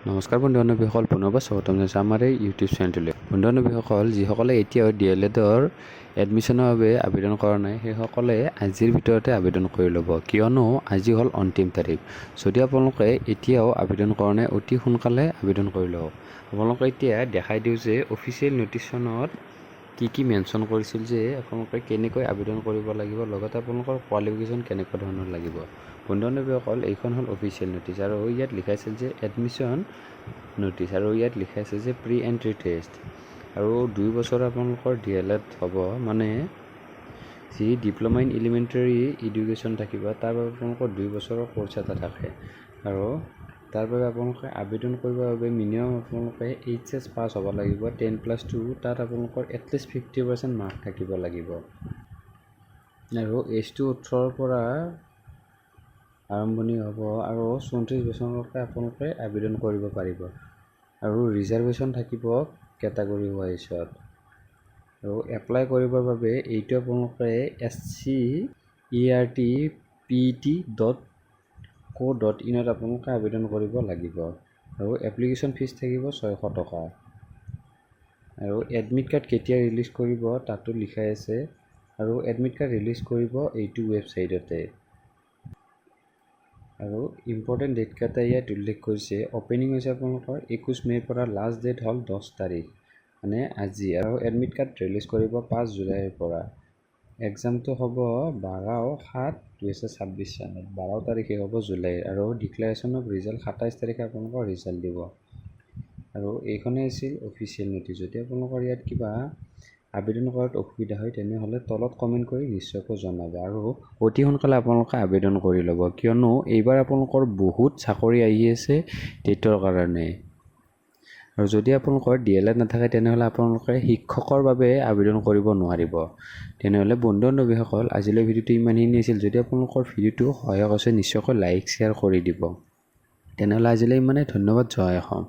নমস্কাৰ বন্ধু-বান্ধৱীসকল, পুনৰবাৰ স্বাগতম জনাইছোঁ আমাৰ এই ইউটিউব চেনেলটোলৈ। বন্ধু-বান্ধৱীসকল, যিসকলে এতিয়াও DLEDৰ এডমিশ্যনৰ বাবে আবেদন কৰা নাই, সেইসকলে আজিৰ ভিতৰতে আবেদন কৰি ল'ব, কিয়নো আজি হ'ল অন্তিম তাৰিখ। যদি আপোনালোকে এতিয়াও আবেদন কৰা নাই, অতি সোনকালে আবেদন কৰি লওক। আপোনালোকে এতিয়া দেখাই দিওঁ যে অফিচিয়েল নটিচনত কি মেনশ্যন কৰিছিল যে আপোনালোকে কেনেকৈ আবেদন কৰিব লাগিব, লগতে আপোনালোকৰ কোৱালিফিকেশ্যন কেনেকুৱা ধৰণৰ লাগিব। বন্ধু-বান্ধৱীসকল, এইখন হ'ল অফিচিয়েল নটিচ আৰু ইয়াত লিখাইছিল যে এডমিশ্যন নটিচ আৰু ইয়াত লিখাইছে যে প্ৰি এণ্ট্ৰি টেষ্ট আৰু 2 বছৰ আপোনালোকৰ DLED হ'ব, মানে যি ডিপ্ল'মা ইন এলিমেণ্টাৰী এডুকেশ্যন থাকিব তাৰ বাবে আপোনালোকৰ 2 বছৰৰ কোৰ্চ এটা থাকে আৰু তাৰ বাবে আপোনালোকে আবেদন কৰিবৰ বাবে মিনিমাম আপোনালোকে HS পাছ হ'ব লাগিব, 10+2, তাত আপোনালোকৰ এটলিষ্ট 50% মাৰ্ক থাকিব লাগিব আৰু এজটো 18ৰ পৰা আৰম্ভণি হ'ব আৰু 34 বছৰলৈকে আপোনালোকে আবেদন কৰিব পাৰিব আৰু ৰিজাৰ্ভেশ্যন থাকিব কেটাগৰী ৱাইজত। আৰু এপ্লাই কৰিবৰ বাবে এইটো আপোনালোকে SCERTPET.co.in আপোনালোকে আবেদন কৰিব লাগিব আৰু এপ্লিকেশ্যন ফিজ থাকিব 600 টকা আৰু এডমিট কাৰ্ড কেতিয়া ৰিলিজ কৰিব তাতো লিখাই আছে আৰু এডমিট কাৰ্ড ৰিলিজ কৰিব এইটো ৱেবছাইটতে। আৰু ইম্পৰ্টেণ্ট ডেটকেইটা ইয়াত উল্লেখ কৰিছে। অপেনিং হৈছে আপোনালোকৰ 21 মে'ৰ পৰা, লাষ্ট ডেট হ'ল 10 তাৰিখ মানে আজি, আৰু এডমিট কাৰ্ড ৰিলিজ কৰিব 5 জুলাইৰ পৰা। এক্সামটো হ'ব 12/7/2026 চনত, 12 তাৰিখে হ'ব জুলাইৰ, আৰু ডিক্লেৰেশ্যন অফ ৰিজাল্ট 27 তাৰিখে আপোনালোকৰ ৰিজাল্ট দিব। আৰু এইখনেই আছিল অফিচিয়েল নটিচ। যদি আপোনালোকৰ ইয়াত কিবা আবেদন কৰাত অসুবিধা হয় তেনেহ'লে তলত কমেণ্ট কৰি নিশ্চয়কৈ জনাব আৰু অতি সোনকালে আপোনালোকে আবেদন কৰি ল'ব, কিয়নো এইবাৰ আপোনালোকৰ বহুত চাকৰি আহি আছে টেটৰ কাৰণে। আৰু যদি আপোনালোকৰ DLED নাথাকে তেনেহ'লে আপোনালোকে শিক্ষকৰ বাবে আবেদন কৰিব নোৱাৰিব। তেনেহ'লে বন্ধু-বান্ধৱীসকল, আজিলৈ ভিডিঅ'টো ইমানখিনি আছিল। যদি আপোনালোকৰ ভিডিঅ'টো সহায়ক হৈছে নিশ্চয়কৈ লাইক শ্বেয়াৰ কৰি দিব। তেনেহ'লে আজিলৈ ইমানেই, ধন্যবাদ, জয় অসম।